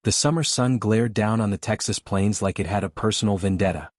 The summer sun glared down on the Texas plains like it had a personal vendetta.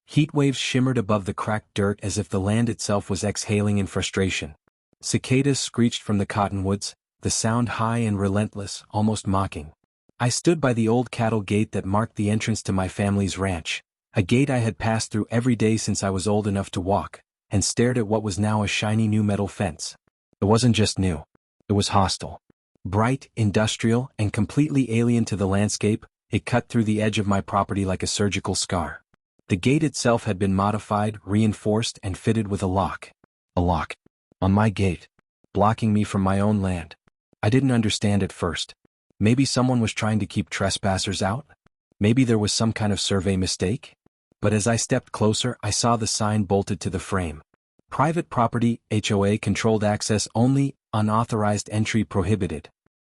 Heat waves shimmered above the cracked dirt as if the land itself was exhaling in frustration. Cicadas screeched from the cottonwoods, the sound high and relentless, almost mocking. I stood by the old cattle gate that marked the entrance to my family's ranch, a gate I had passed through every day since I was old enough to walk, and stared at what was now a shiny new metal fence. It wasn't just new. It was hostile. Bright, industrial, and completely alien to the landscape, it cut through the edge of my property like a surgical scar. The gate itself had been modified, reinforced, and fitted with a lock. A lock. On my gate. Blocking me from my own land. I didn't understand at first. Maybe someone was trying to keep trespassers out? Maybe there was some kind of survey mistake? But as I stepped closer, I saw the sign bolted to the frame. Private property, HOA controlled access only, unauthorized entry prohibited.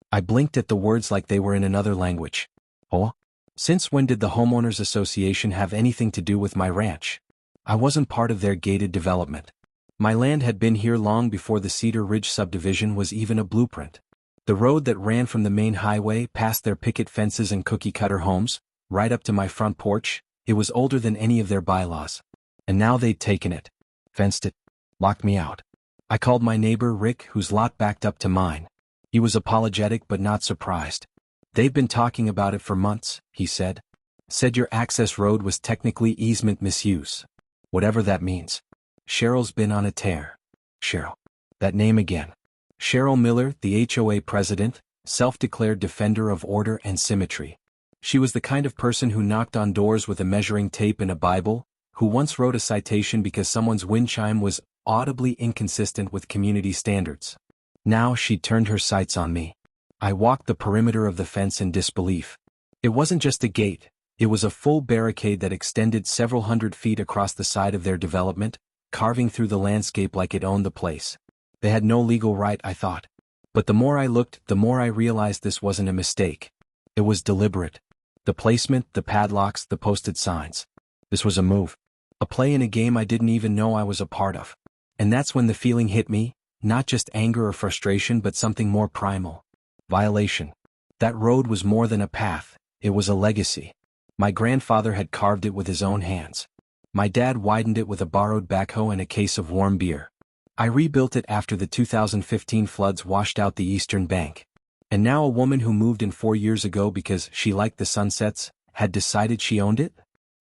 I blinked at the words like they were in another language. Oh? Since when did the homeowners association have anything to do with my ranch? I wasn't part of their gated development. My land had been here long before the Cedar Ridge subdivision was even a blueprint. The road that ran from the main highway past their picket fences and cookie-cutter homes, right up to my front porch, it was older than any of their bylaws. And now they'd taken it, fenced it, locked me out. I called my neighbor Rick, whose lot backed up to mine. He was apologetic but not surprised. "They've been talking about it for months," he said. "Said your access road was technically easement misuse. Whatever that means. Cheryl's been on a tear." Cheryl. That name again. Cheryl Miller, the HOA president, self-declared defender of order and symmetry. She was the kind of person who knocked on doors with a measuring tape and a Bible, who once wrote a citation because someone's wind chime was audibly inconsistent with community standards. Now she turned her sights on me. I walked the perimeter of the fence in disbelief. It wasn't just a gate, it was a full barricade that extended several hundred feet across the side of their development, carving through the landscape like it owned the place. They had no legal right, I thought. But the more I looked, the more I realized this wasn't a mistake. It was deliberate. The placement, the padlocks, the posted signs. This was a move. A play in a game I didn't even know I was a part of. And that's when the feeling hit me, not just anger or frustration but something more primal. Violation. That road was more than a path, it was a legacy. My grandfather had carved it with his own hands. My dad widened it with a borrowed backhoe and a case of warm beer. I rebuilt it after the 2015 floods washed out the eastern bank. And now a woman who moved in 4 years ago because she liked the sunsets, had decided she owned it?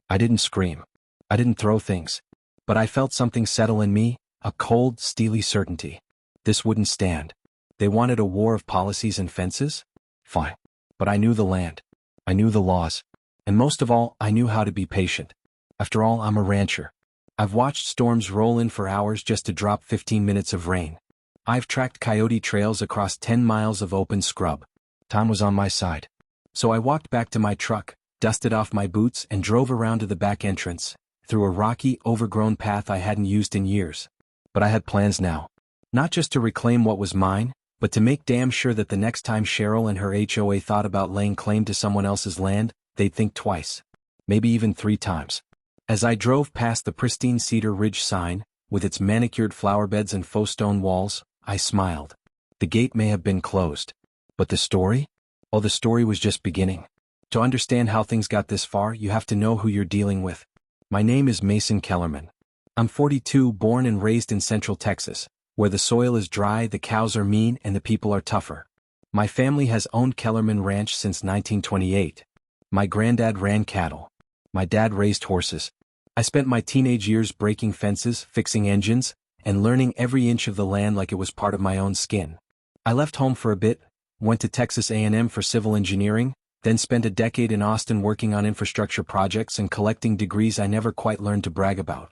I didn't scream. I didn't throw things. But I felt something settle in me, a cold, steely certainty. This wouldn't stand. They wanted a war of policies and fences? Fine. But I knew the land. I knew the laws. And most of all, I knew how to be patient. After all, I'm a rancher. I've watched storms roll in for hours just to drop 15 minutes of rain. I've tracked coyote trails across 10 miles of open scrub. Time was on my side. So I walked back to my truck, dusted off my boots and drove around to the back entrance, through a rocky, overgrown path I hadn't used in years. But I had plans now. Not just to reclaim what was mine, but to make damn sure that the next time Cheryl and her HOA thought about laying claim to someone else's land, they'd think twice. Maybe even 3 times. As I drove past the pristine Cedar Ridge sign, with its manicured flowerbeds and faux stone walls, I smiled. The gate may have been closed. But the story? Oh, the story was just beginning. To understand how things got this far, you have to know who you're dealing with. My name is Mason Kellerman. I'm 42, born and raised in Central Texas, where the soil is dry, the cows are mean, and the people are tougher. My family has owned Kellerman Ranch since 1928. My granddad ran cattle. My dad raised horses. I spent my teenage years breaking fences, fixing engines, and learning every inch of the land like it was part of my own skin. I left home for a bit, went to Texas A&M for civil engineering, then spent a decade in Austin working on infrastructure projects and collecting degrees I never quite learned to brag about.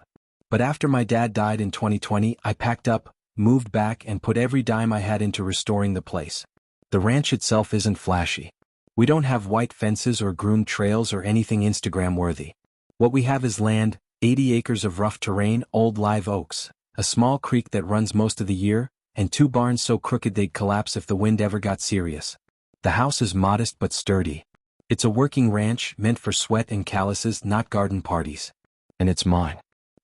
But after my dad died in 2020, I packed up, moved back and put every dime I had into restoring the place. The ranch itself isn't flashy. We don't have white fences or groomed trails or anything Instagram-worthy. What we have is land, 80 acres of rough terrain, old live oaks, a small creek that runs most of the year, and 2 barns so crooked they'd collapse if the wind ever got serious. The house is modest but sturdy. It's a working ranch meant for sweat and calluses, not garden parties. And it's mine.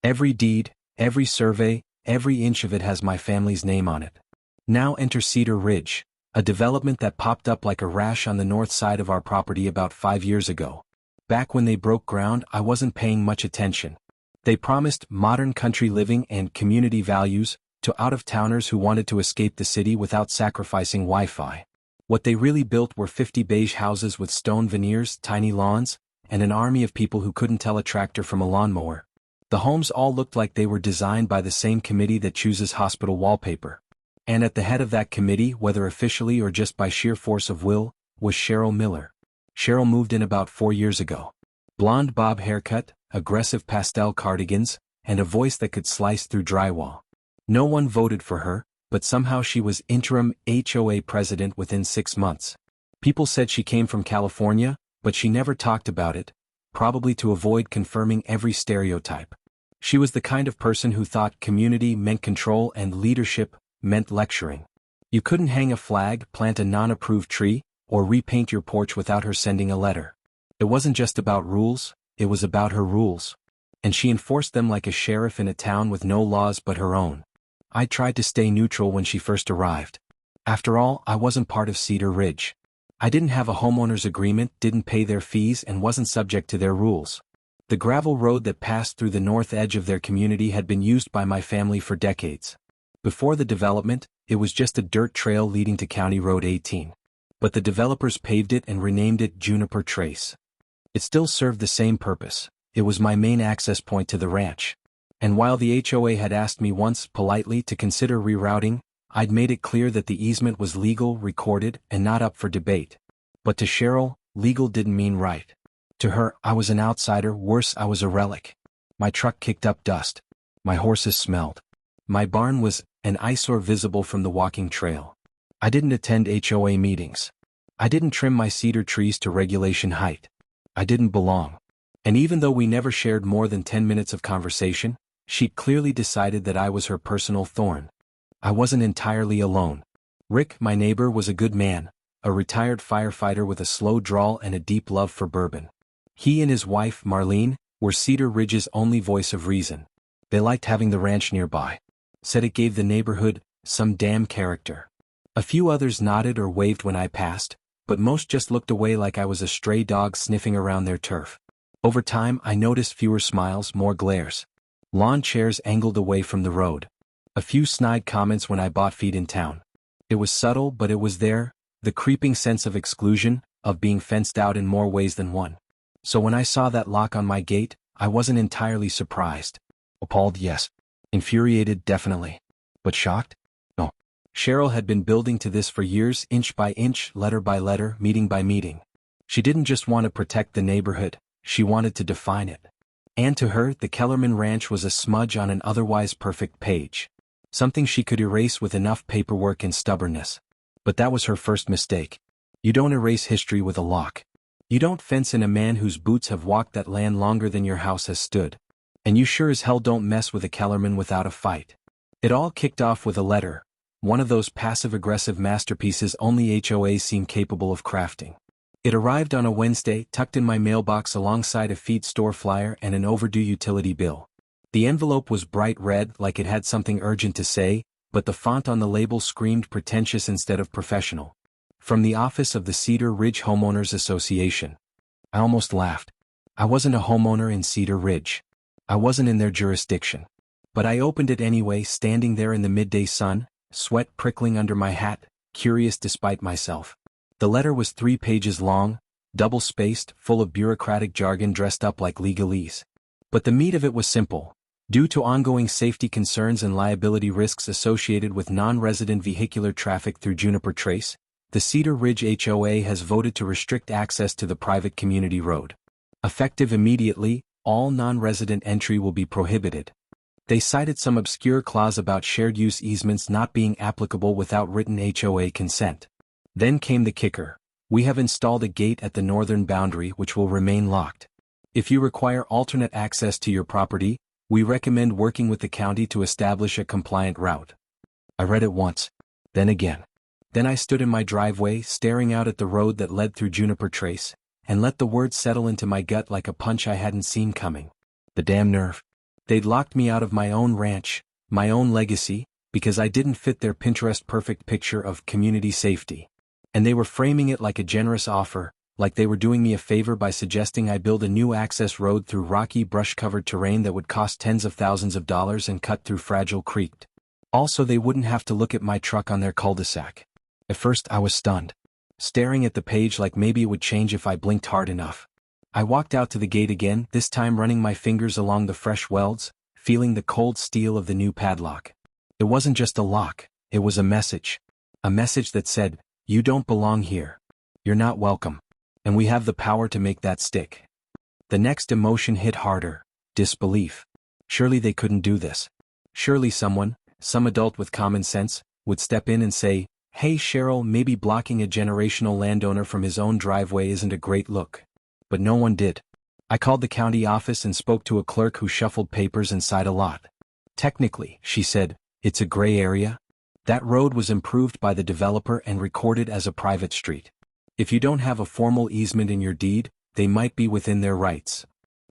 Every deed, every survey, every inch of it has my family's name on it. Now enter Cedar Ridge, A development that popped up like a rash on the north side of our property about 5 years ago. Back when they broke ground, I wasn't paying much attention. They promised modern country living and community values to out-of-towners who wanted to escape the city without sacrificing Wi-Fi. What they really built were 50 beige houses with stone veneers, tiny lawns, and an army of people who couldn't tell a tractor from a lawnmower. The homes all looked like they were designed by the same committee that chooses hospital wallpaper. And at the head of that committee, whether officially or just by sheer force of will, was Cheryl Miller. Cheryl moved in about 4 years ago. Blonde bob haircut, aggressive pastel cardigans, and a voice that could slice through drywall. No one voted for her, but somehow she was interim HOA president within 6 months. People said she came from California, but she never talked about it, probably to avoid confirming every stereotype. She was the kind of person who thought community meant control and leadership meant lecturing. You couldn't hang a flag, plant a non-approved tree, or repaint your porch without her sending a letter. It wasn't just about rules, it was about her rules. And she enforced them like a sheriff in a town with no laws but her own. I tried to stay neutral when she first arrived. After all, I wasn't part of Cedar Ridge. I didn't have a homeowner's agreement, didn't pay their fees, and wasn't subject to their rules. The gravel road that passed through the north edge of their community had been used by my family for decades. Before the development, it was just a dirt trail leading to County Road 18. But the developers paved it and renamed it Juniper Trace. It still served the same purpose. It was my main access point to the ranch. And while the HOA had asked me once, politely, to consider rerouting, I'd made it clear that the easement was legal, recorded, and not up for debate. But to Cheryl, legal didn't mean right. To her, I was an outsider, worse, I was a relic. My truck kicked up dust. My horses smelled. My barn was an eyesore visible from the walking trail. I didn't attend HOA meetings. I didn't trim my cedar trees to regulation height. I didn't belong. And even though we never shared more than 10 minutes of conversation, she'd clearly decided that I was her personal thorn. I wasn't entirely alone. Rick, my neighbor, was a good man, a retired firefighter with a slow drawl and a deep love for bourbon. He and his wife, Marlene, were Cedar Ridge's only voice of reason. They liked having the ranch nearby. Said it gave the neighborhood some damn character. A few others nodded or waved when I passed, but most just looked away like I was a stray dog sniffing around their turf. Over time, I noticed fewer smiles, more glares. Lawn chairs angled away from the road. A few snide comments when I bought feed in town. It was subtle, but it was there, the creeping sense of exclusion, of being fenced out in more ways than one. So when I saw that lock on my gate, I wasn't entirely surprised. Appalled, yes. Infuriated, definitely. But shocked? No. Cheryl had been building to this for years, inch by inch, letter by letter, meeting by meeting. She didn't just want to protect the neighborhood, she wanted to define it. And to her, the Kellerman Ranch was a smudge on an otherwise perfect page. Something she could erase with enough paperwork and stubbornness. But that was her first mistake. You don't erase history with a lock. You don't fence in a man whose boots have walked that land longer than your house has stood. And you sure as hell don't mess with a Kellerman without a fight. It all kicked off with a letter, one of those passive-aggressive masterpieces only HOAs seem capable of crafting. It arrived on a Wednesday, tucked in my mailbox alongside a feed store flyer and an overdue utility bill. The envelope was bright red, like it had something urgent to say, but the font on the label screamed pretentious instead of professional. From the office of the Cedar Ridge Homeowners Association. I almost laughed. I wasn't a homeowner in Cedar Ridge. I wasn't in their jurisdiction. But I opened it anyway, standing there in the midday sun, sweat prickling under my hat, curious despite myself. The letter was 3 pages long, double-spaced, full of bureaucratic jargon dressed up like legalese. But the meat of it was simple. Due to ongoing safety concerns and liability risks associated with non-resident vehicular traffic through Juniper Trace, the Cedar Ridge HOA has voted to restrict access to the private community road. Effective immediately, all non-resident entry will be prohibited. They cited some obscure clause about shared use easements not being applicable without written HOA consent. Then came the kicker. We have installed a gate at the northern boundary which will remain locked. If you require alternate access to your property, we recommend working with the county to establish a compliant route. I read it once, then again. Then I stood in my driveway, staring out at the road that led through Juniper Trace, and let the words settle into my gut like a punch I hadn't seen coming. The damn nerve. They'd locked me out of my own ranch, my own legacy, because I didn't fit their Pinterest perfect picture of community safety. And they were framing it like a generous offer, like they were doing me a favor by suggesting I build a new access road through rocky brush-covered terrain that would cost tens of thousands of dollars and cut through fragile creek. Also, they wouldn't have to look at my truck on their cul-de-sac. At first I was stunned, staring at the page like maybe it would change if I blinked hard enough. I walked out to the gate again, this time running my fingers along the fresh welds, feeling the cold steel of the new padlock. It wasn't just a lock, it was a message. A message that said, "You don't belong here. You're not welcome. And we have the power to make that stick." The next emotion hit harder: disbelief. Surely they couldn't do this. Surely someone, some adult with common sense, would step in and say, "Hey Cheryl, maybe blocking a generational landowner from his own driveway isn't a great look." But no one did. I called the county office and spoke to a clerk who shuffled papers inside a lot. "Technically," she said, "it's a gray area. That road was improved by the developer and recorded as a private street. If you don't have a formal easement in your deed, they might be within their rights."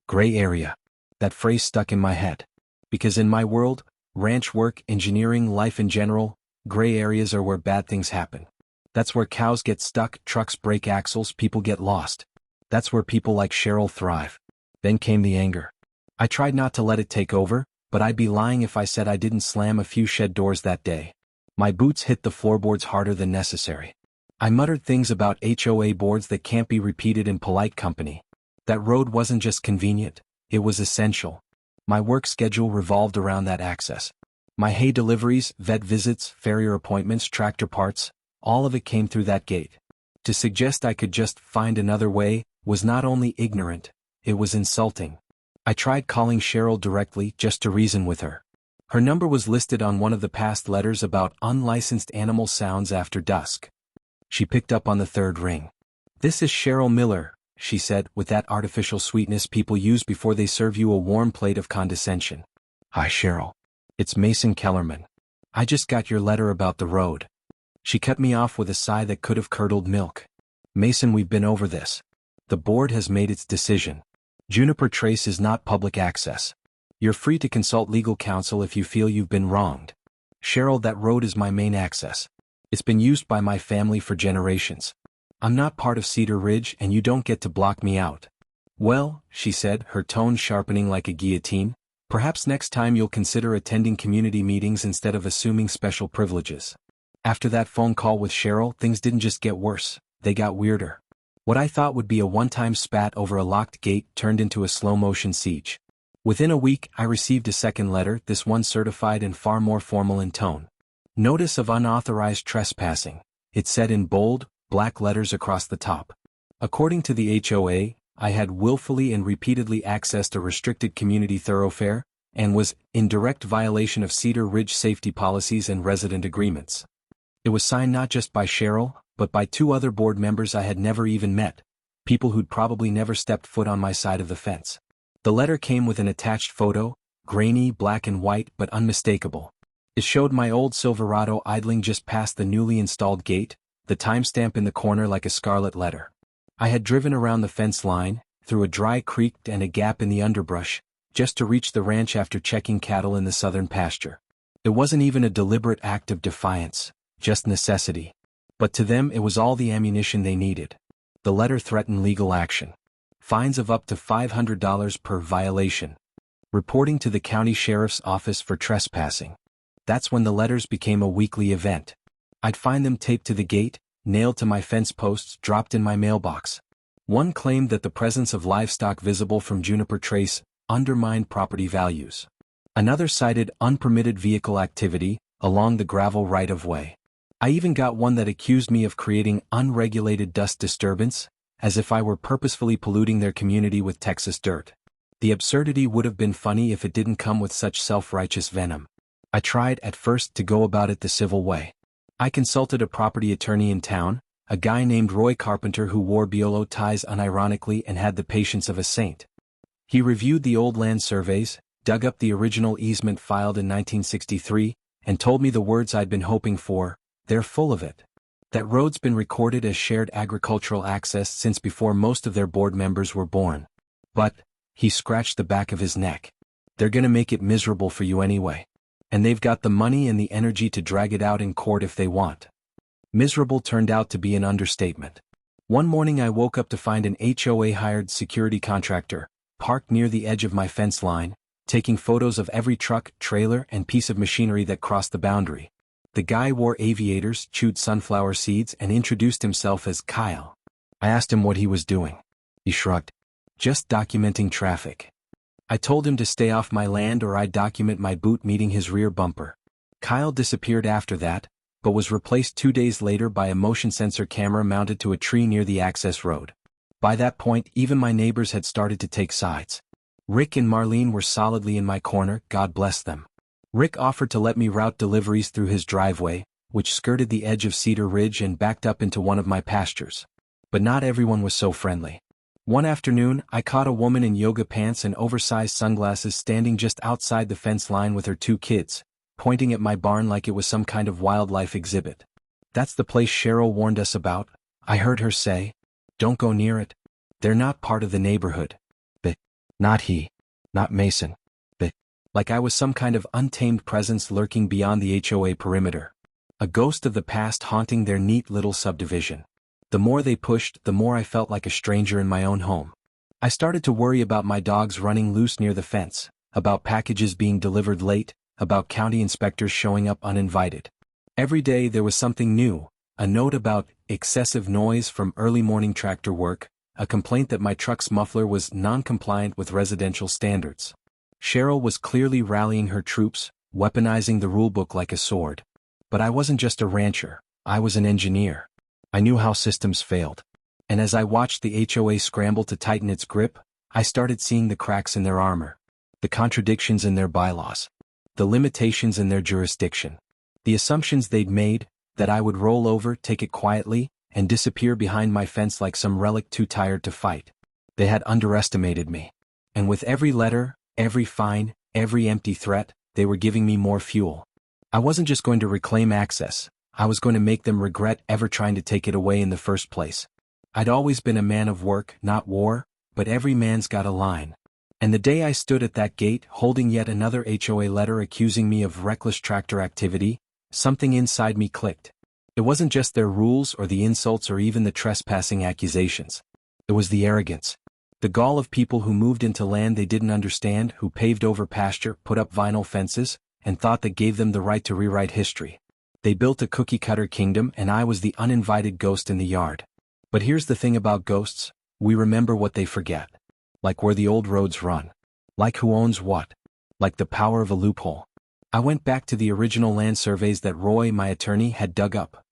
Gray area. That phrase stuck in my head. Because in my world, ranch work, engineering, life in general, gray areas are where bad things happen. That's where cows get stuck, trucks break axles, people get lost. That's where people like Cheryl thrive. Then came the anger. I tried not to let it take over, but I'd be lying if I said I didn't slam a few shed doors that day. My boots hit the floorboards harder than necessary. I muttered things about HOA boards that can't be repeated in polite company. That road wasn't just convenient, it was essential. My work schedule revolved around that access. My hay deliveries, vet visits, farrier appointments, tractor parts, all of it came through that gate. To suggest I could just find another way was not only ignorant, it was insulting. I tried calling Cheryl directly just to reason with her. Her number was listed on one of the past letters about unlicensed animal sounds after dusk. She picked up on the third ring. "This is Cheryl Miller," she said, with that artificial sweetness people use before they serve you a warm plate of condescension. "Hi Cheryl. It's Mason Kellerman. I just got your letter about the road." She cut me off with a sigh that could have curdled milk. "Mason, we've been over this. The board has made its decision. Juniper Trace is not public access. You're free to consult legal counsel if you feel you've been wronged. Cheryl, that road is my main access. It's been used by my family for generations. I'm not part of Cedar Ridge and you don't get to block me out." "Well," she said, her tone sharpening like a guillotine, "perhaps next time you'll consider attending community meetings instead of assuming special privileges." After that phone call with Cheryl, things didn't just get worse, they got weirder. What I thought would be a one-time spat over a locked gate turned into a slow-motion siege. Within a week, I received a second letter, this one certified and far more formal in tone. "Notice of unauthorized trespassing," it said in bold, black letters across the top. According to the HOA, I had willfully and repeatedly accessed a restricted community thoroughfare, and was in direct violation of Cedar Ridge safety policies and resident agreements. It was signed not just by Cheryl, but by two other board members I had never even met, people who'd probably never stepped foot on my side of the fence. The letter came with an attached photo, grainy, black and white, but unmistakable. It showed my old Silverado idling just past the newly installed gate, the timestamp in the corner like a scarlet letter. I had driven around the fence line, through a dry creek and a gap in the underbrush, just to reach the ranch after checking cattle in the southern pasture. It wasn't even a deliberate act of defiance, just necessity. But to them it was all the ammunition they needed. The letter threatened legal action. Fines of up to $500 per violation. Reporting to the county sheriff's office for trespassing. That's when the letters became a weekly event. I'd find them taped to the gate, nailed to my fence posts, dropped in my mailbox. One claimed that the presence of livestock visible from Juniper Trace undermined property values. Another cited unpermitted vehicle activity along the gravel right-of-way. I even got one that accused me of creating unregulated dust disturbance, as if I were purposefully polluting their community with Texas dirt. The absurdity would have been funny if it didn't come with such self-righteous venom. I tried at first to go about it the civil way. I consulted a property attorney in town, a guy named Roy Carpenter who wore bolo ties unironically and had the patience of a saint. He reviewed the old land surveys, dug up the original easement filed in 1963, and told me the words I'd been hoping for: "They're full of it." That road's been recorded as shared agricultural access since before most of their board members were born. But, he scratched the back of his neck, "they're gonna make it miserable for you anyway. And they've got the money and the energy to drag it out in court if they want. Miserable turned out to be an understatement. One morning I woke up to find an HOA-hired security contractor, parked near the edge of my fence line, taking photos of every truck, trailer, and piece of machinery that crossed the boundary. The guy wore aviators, chewed sunflower seeds, and introduced himself as Kyle. I asked him what he was doing. He shrugged. Just documenting traffic. I told him to stay off my land or I'd document my boot meeting his rear bumper. Kyle disappeared after that, but was replaced 2 days later by a motion sensor camera mounted to a tree near the access road. By that point, even my neighbors had started to take sides. Rick and Marlene were solidly in my corner, God bless them. Rick offered to let me route deliveries through his driveway, which skirted the edge of Cedar Ridge and backed up into one of my pastures. But not everyone was so friendly. One afternoon, I caught a woman in yoga pants and oversized sunglasses standing just outside the fence line with her 2 kids, pointing at my barn like it was some kind of wildlife exhibit. That's the place Cheryl warned us about, I heard her say. Don't go near it. They're not part of the neighborhood. But not he. Not Mason. But like I was some kind of untamed presence lurking beyond the HOA perimeter. A ghost of the past haunting their neat little subdivision. The more they pushed, the more I felt like a stranger in my own home. I started to worry about my dogs running loose near the fence, about packages being delivered late, about county inspectors showing up uninvited. Every day there was something new, a note about excessive noise from early morning tractor work, a complaint that my truck's muffler was non-compliant with residential standards. Cheryl was clearly rallying her troops, weaponizing the rulebook like a sword. But I wasn't just a rancher, I was an engineer. I knew how systems failed. And as I watched the HOA scramble to tighten its grip, I started seeing the cracks in their armor, the contradictions in their bylaws, the limitations in their jurisdiction, the assumptions they'd made, that I would roll over, take it quietly, and disappear behind my fence like some relic too tired to fight. They had underestimated me. And with every letter, every fine, every empty threat, they were giving me more fuel. I wasn't just going to reclaim access, I was going to make them regret ever trying to take it away in the first place. I'd always been a man of work, not war, but every man's got a line. And the day I stood at that gate, holding yet another HOA letter accusing me of reckless tractor activity, something inside me clicked. It wasn't just their rules or the insults or even the trespassing accusations. It was the arrogance. The gall of people who moved into land they didn't understand, who paved over pasture, put up vinyl fences, and thought that gave them the right to rewrite history. They built a cookie-cutter kingdom and I was the uninvited ghost in the yard. But here's the thing about ghosts, we remember what they forget. Like where the old roads run. Like who owns what. Like the power of a loophole. I went back to the original land surveys that Roy, my attorney, had dug up.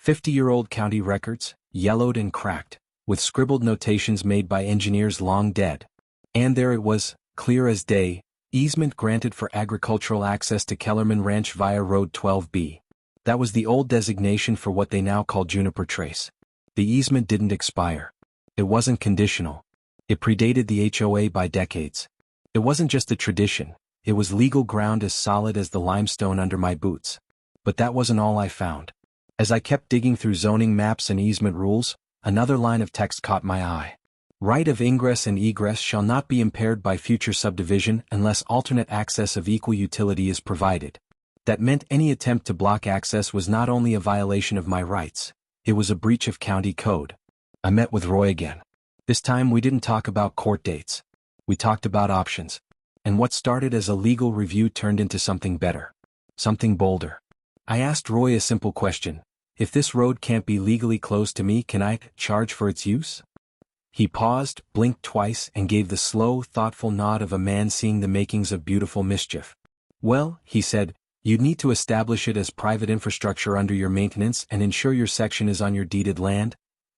50-year-old county records, yellowed and cracked, with scribbled notations made by engineers long dead. And there it was, clear as day, easement granted for agricultural access to Kellerman Ranch via Road 12B. That was the old designation for what they now call Juniper Trace. The easement didn't expire. It wasn't conditional. It predated the HOA by decades. It wasn't just a tradition, it was legal ground as solid as the limestone under my boots. But that wasn't all I found. As I kept digging through zoning maps and easement rules, another line of text caught my eye. Right of ingress and egress shall not be impaired by future subdivision unless alternate access of equal utility is provided. That meant any attempt to block access was not only a violation of my rights, it was a breach of county code. I met with Roy again. This time we didn't talk about court dates. We talked about options. And what started as a legal review turned into something better. Something bolder. I asked Roy a simple question. If this road can't be legally closed to me, can I charge for its use? He paused, blinked twice, and gave the slow, thoughtful nod of a man seeing the makings of beautiful mischief. Well, he said, you'd need to establish it as private infrastructure under your maintenance and ensure your section is on your deeded land.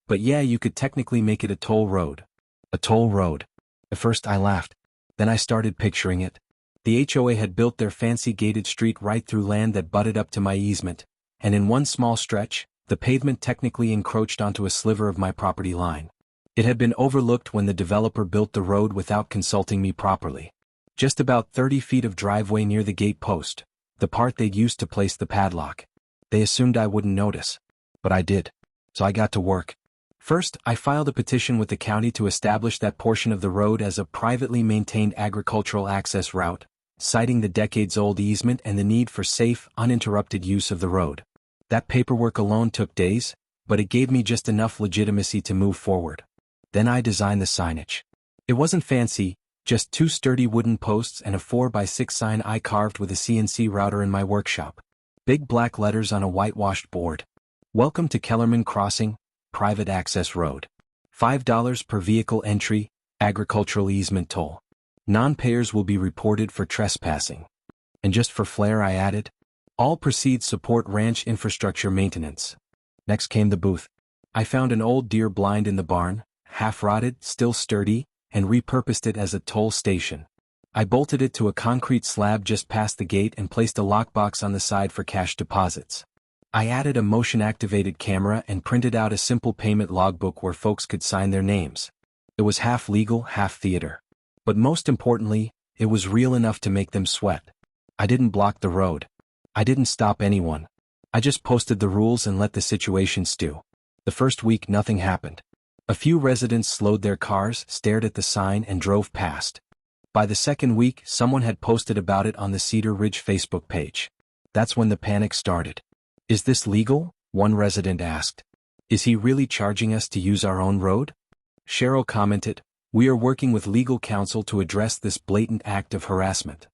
But yeah, you could technically make it a toll road. A toll road. At first I laughed. Then I started picturing it. The HOA had built their fancy gated street right through land that butted up to my easement, and in one small stretch, the pavement technically encroached onto a sliver of my property line. It had been overlooked when the developer built the road without consulting me properly. Just about 30 feet of driveway near the gate post, the part they'd used to place the padlock. They assumed I wouldn't notice. But I did. So I got to work. First, I filed a petition with the county to establish that portion of the road as a privately maintained agricultural access route, citing the decades-old easement and the need for safe, uninterrupted use of the road. That paperwork alone took days, but it gave me just enough legitimacy to move forward. Then I designed the signage. It wasn't fancy, just 2 sturdy wooden posts and a 4x6 sign I carved with a CNC router in my workshop. Big black letters on a whitewashed board. Welcome to Kellerman Crossing, Private Access Road. $5 per vehicle entry, agricultural easement toll. Non-payers will be reported for trespassing. And just for flair I added, all proceeds support ranch infrastructure maintenance. Next came the booth. I found an old deer blind in the barn, half-rotted, still sturdy, and repurposed it as a toll station. I bolted it to a concrete slab just past the gate and placed a lockbox on the side for cash deposits. I added a motion-activated camera and printed out a simple payment logbook where folks could sign their names. It was half legal, half theater. But most importantly, it was real enough to make them sweat. I didn't block the road. I didn't stop anyone. I just posted the rules and let the situation stew. The first week nothing happened. A few residents slowed their cars, stared at the sign and drove past. By the second week, someone had posted about it on the Cedar Ridge Facebook page. That's when the panic started. Is this legal? One resident asked. Is he really charging us to use our own road? Cheryl commented, we are working with legal counsel to address this blatant act of harassment.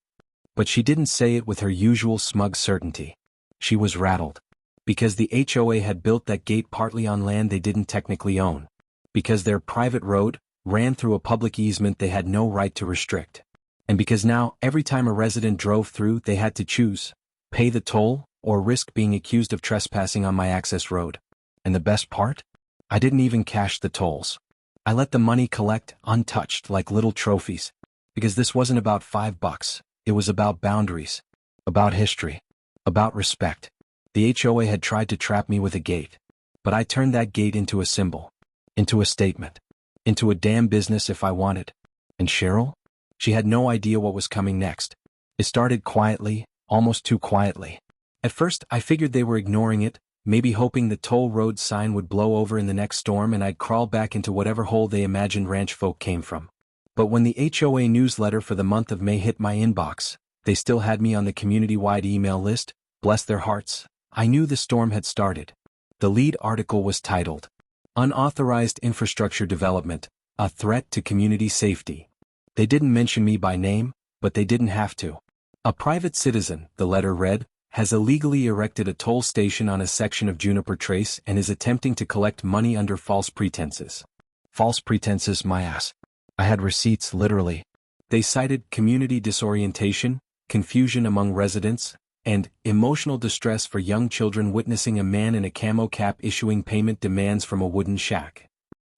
But she didn't say it with her usual smug certainty. She was rattled. Because the HOA had built that gate partly on land they didn't technically own. Because their private road ran through a public easement they had no right to restrict. And because now, every time a resident drove through they had to choose, pay the toll, or risk being accused of trespassing on my access road. And the best part? I didn't even cash the tolls. I let the money collect, untouched, like little trophies. Because this wasn't about $5, it was about boundaries. About history. About respect. The HOA had tried to trap me with a gate. But I turned that gate into a symbol. Into a statement. Into a damn business if I wanted. And Cheryl? She had no idea what was coming next. It started quietly, almost too quietly. At first, I figured they were ignoring it, maybe hoping the toll road sign would blow over in the next storm and I'd crawl back into whatever hole they imagined ranch folk came from. But when the HOA newsletter for the month of May hit my inbox, they still had me on the community-wide email list, bless their hearts. I knew the storm had started. The lead article was titled, Unauthorized Infrastructure Development, A Threat to Community Safety. They didn't mention me by name, but they didn't have to. A private citizen, the letter read, has illegally erected a toll station on a section of Juniper Trace and is attempting to collect money under false pretenses. False pretenses, my ass. I had receipts, literally. They cited community disorientation, confusion among residents, and emotional distress for young children witnessing a man in a camo cap issuing payment demands from a wooden shack.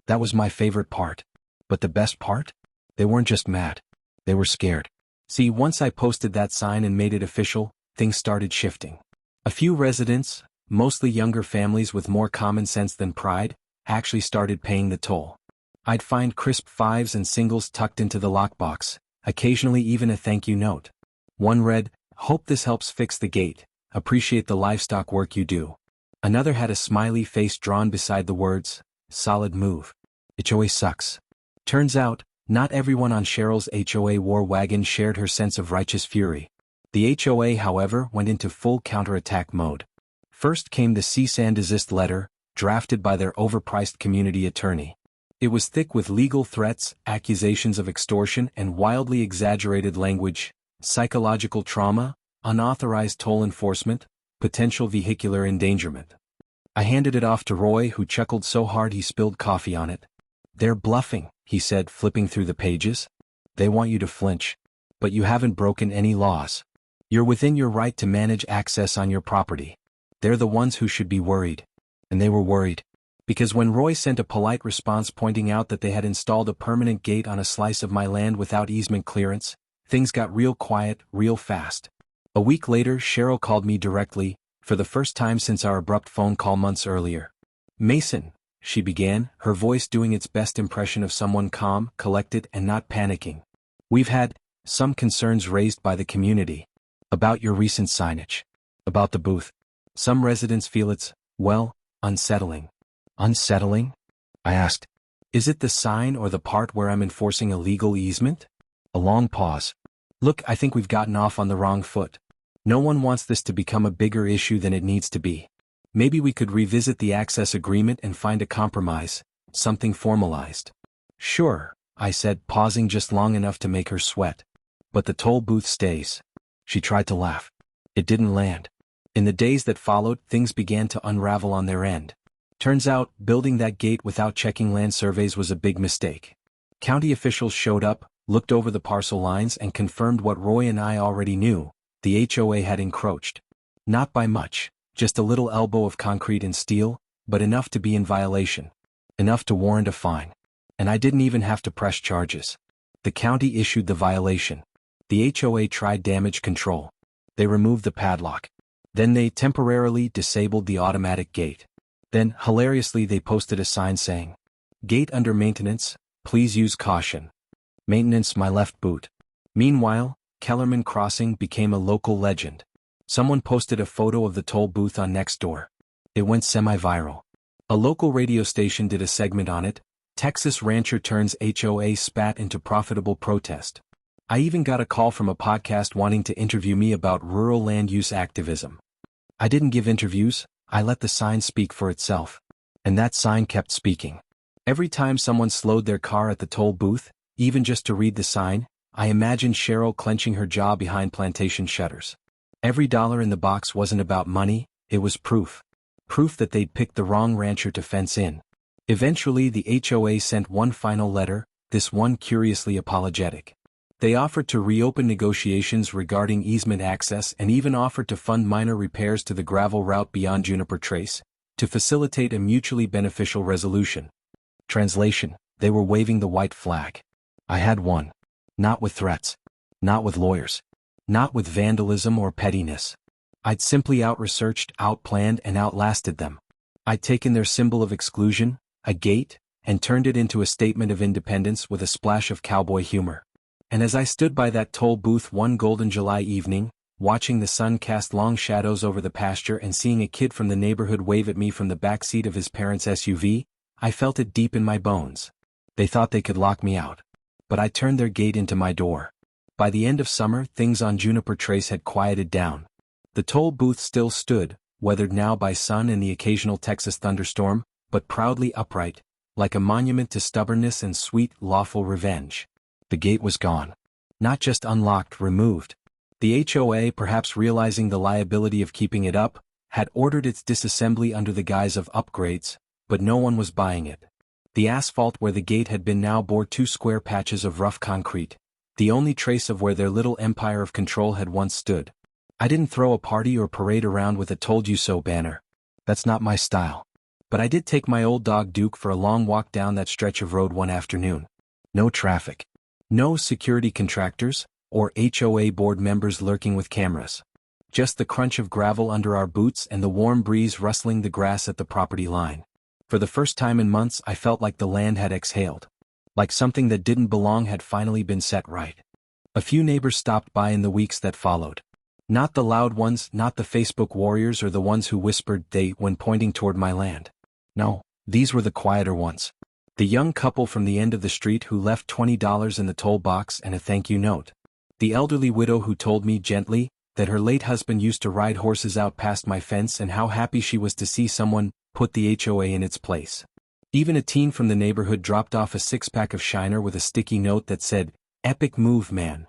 That was my favorite part. But the best part? They weren't just mad. They were scared. See, once I posted that sign and made it official, things started shifting. A few residents, mostly younger families with more common sense than pride, actually started paying the toll. I'd find crisp fives and singles tucked into the lockbox, occasionally even a thank you note. One read, hope this helps fix the gate, appreciate the livestock work you do. Another had a smiley face drawn beside the words, solid move. HOA sucks. Turns out, not everyone on Cheryl's HOA war wagon shared her sense of righteous fury. The HOA, however, went into full counterattack mode. First came the cease and desist letter, drafted by their overpriced community attorney. It was thick with legal threats, accusations of extortion, and wildly exaggerated language, psychological trauma, unauthorized toll enforcement, potential vehicular endangerment. I handed it off to Roy, who chuckled so hard he spilled coffee on it. They're bluffing, he said, flipping through the pages. They want you to flinch. But you haven't broken any laws. You're within your right to manage access on your property. They're the ones who should be worried. And they were worried. Because when Roy sent a polite response pointing out that they had installed a permanent gate on a slice of my land without easement clearance, things got real quiet, real fast. A week later, Cheryl called me directly, for the first time since our abrupt phone call months earlier. Mason, she began, her voice doing its best impression of someone calm, collected, and not panicking. We've had some concerns raised by the community. About your recent signage. About the booth. Some residents feel it's, well, unsettling. Unsettling? I asked. Is it the sign or the part where I'm enforcing a legal easement? A long pause. Look, I think we've gotten off on the wrong foot. No one wants this to become a bigger issue than it needs to be. Maybe we could revisit the access agreement and find a compromise, something formalized. Sure, I said, pausing just long enough to make her sweat. But the toll booth stays. She tried to laugh. It didn't land. In the days that followed, things began to unravel on their end. Turns out, building that gate without checking land surveys was a big mistake. County officials showed up, looked over the parcel lines and confirmed what Roy and I already knew: the HOA had encroached. Not by much, just a little elbow of concrete and steel, but enough to be in violation. Enough to warrant a fine. And I didn't even have to press charges. The county issued the violation. The HOA tried damage control. They removed the padlock. Then they temporarily disabled the automatic gate. Then, hilariously, they posted a sign saying, "Gate under maintenance, please use caution." Maintenance my left boot. Meanwhile, Kellerman Crossing became a local legend. Someone posted a photo of the toll booth on Nextdoor. It went semi-viral. A local radio station did a segment on it. Texas rancher turns HOA spat into profitable protest. I even got a call from a podcast wanting to interview me about rural land use activism. I didn't give interviews, I let the sign speak for itself. And that sign kept speaking. Every time someone slowed their car at the toll booth, even just to read the sign, I imagined Cheryl clenching her jaw behind plantation shutters. Every dollar in the box wasn't about money, it was proof. Proof that they'd picked the wrong rancher to fence in. Eventually the HOA sent one final letter, this one curiously apologetic. They offered to reopen negotiations regarding easement access and even offered to fund minor repairs to the gravel route beyond Juniper Trace, to facilitate a mutually beneficial resolution. Translation: they were waving the white flag. I had won. Not with threats. Not with lawyers. Not with vandalism or pettiness. I'd simply out-researched, out-planned and outlasted them. I'd taken their symbol of exclusion, a gate, and turned it into a statement of independence with a splash of cowboy humor. And as I stood by that toll booth one golden July evening, watching the sun cast long shadows over the pasture and seeing a kid from the neighborhood wave at me from the back seat of his parents' SUV, I felt it deep in my bones. They thought they could lock me out. But I turned their gate into my door. By the end of summer, things on Juniper Trace had quieted down. The toll booth still stood, weathered now by sun and the occasional Texas thunderstorm, but proudly upright, like a monument to stubbornness and sweet, lawful revenge. The gate was gone. Not just unlocked, removed. The HOA, perhaps realizing the liability of keeping it up, had ordered its disassembly under the guise of upgrades, but no one was buying it. The asphalt where the gate had been now bore 2 square patches of rough concrete, the only trace of where their little empire of control had once stood. I didn't throw a party or parade around with a "told you so" banner. That's not my style. But I did take my old dog Duke for a long walk down that stretch of road one afternoon. No traffic. No security contractors, or HOA board members lurking with cameras. Just the crunch of gravel under our boots and the warm breeze rustling the grass at the property line. For the first time in months I felt like the land had exhaled. Like something that didn't belong had finally been set right. A few neighbors stopped by in the weeks that followed. Not the loud ones, not the Facebook warriors or the ones who whispered "they" when pointing toward my land. No, these were the quieter ones. The young couple from the end of the street who left $20 in the toll box and a thank you note. The elderly widow who told me gently that her late husband used to ride horses out past my fence and how happy she was to see someone put the HOA in its place. Even a teen from the neighborhood dropped off a 6-pack of Shiner with a sticky note that said, "Epic move, man."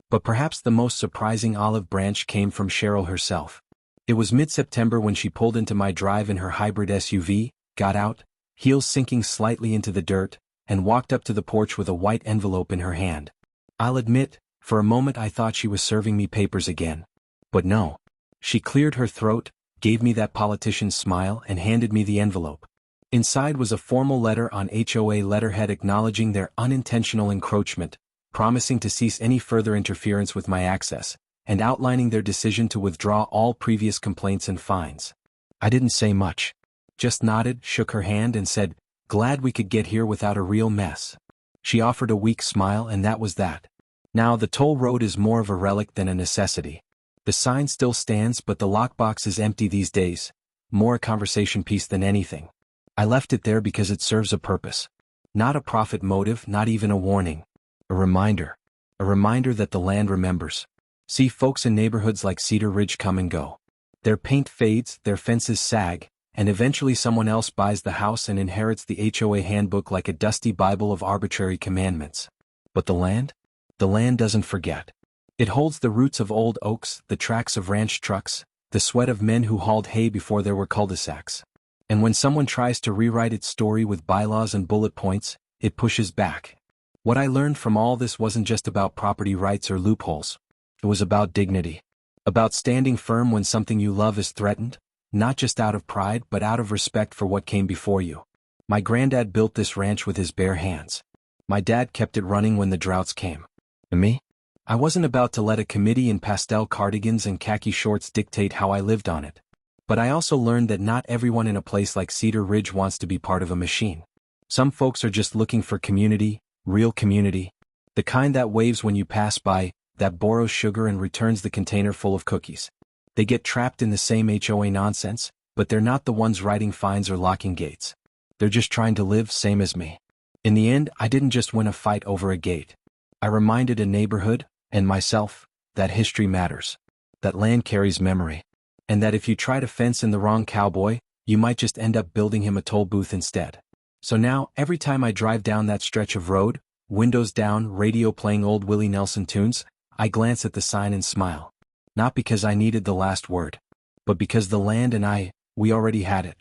But perhaps the most surprising olive branch came from Cheryl herself. It was mid-September when she pulled into my drive in her hybrid SUV, got out, heels sinking slightly into the dirt, and walked up to the porch with a white envelope in her hand. I'll admit, for a moment I thought she was serving me papers again. But no. She cleared her throat, gave me that politician's smile and handed me the envelope. Inside was a formal letter on HOA letterhead acknowledging their unintentional encroachment, promising to cease any further interference with my access, and outlining their decision to withdraw all previous complaints and fines. I didn't say much. Just nodded, shook her hand and said, "Glad we could get here without a real mess." She offered a weak smile and that was that. Now the toll road is more of a relic than a necessity. The sign still stands but the lockbox is empty these days, more a conversation piece than anything. I left it there because it serves a purpose. Not a profit motive, not even a warning. A reminder. A reminder that the land remembers. See folks in neighborhoods like Cedar Ridge come and go. Their paint fades, their fences sag, and eventually someone else buys the house and inherits the HOA handbook like a dusty Bible of arbitrary commandments. But the land? The land doesn't forget. It holds the roots of old oaks, the tracks of ranch trucks, the sweat of men who hauled hay before there were cul-de-sacs. And when someone tries to rewrite its story with bylaws and bullet points, it pushes back. What I learned from all this wasn't just about property rights or loopholes. It was about dignity. About standing firm when something you love is threatened, not just out of pride but out of respect for what came before you. My granddad built this ranch with his bare hands. My dad kept it running when the droughts came. And me? I wasn't about to let a committee in pastel cardigans and khaki shorts dictate how I lived on it. But I also learned that not everyone in a place like Cedar Ridge wants to be part of a machine. Some folks are just looking for community, real community. The kind that waves when you pass by, that borrows sugar and returns the container full of cookies. They get trapped in the same HOA nonsense, but they're not the ones writing fines or locking gates. They're just trying to live same as me. In the end, I didn't just win a fight over a gate. I reminded a neighborhood, and myself, that history matters. That land carries memory. And that if you try to fence in the wrong cowboy, you might just end up building him a toll booth instead. So now, every time I drive down that stretch of road, windows down, radio playing old Willie Nelson tunes, I glance at the sign and smile. Not because I needed the last word, but because the land and we already had it.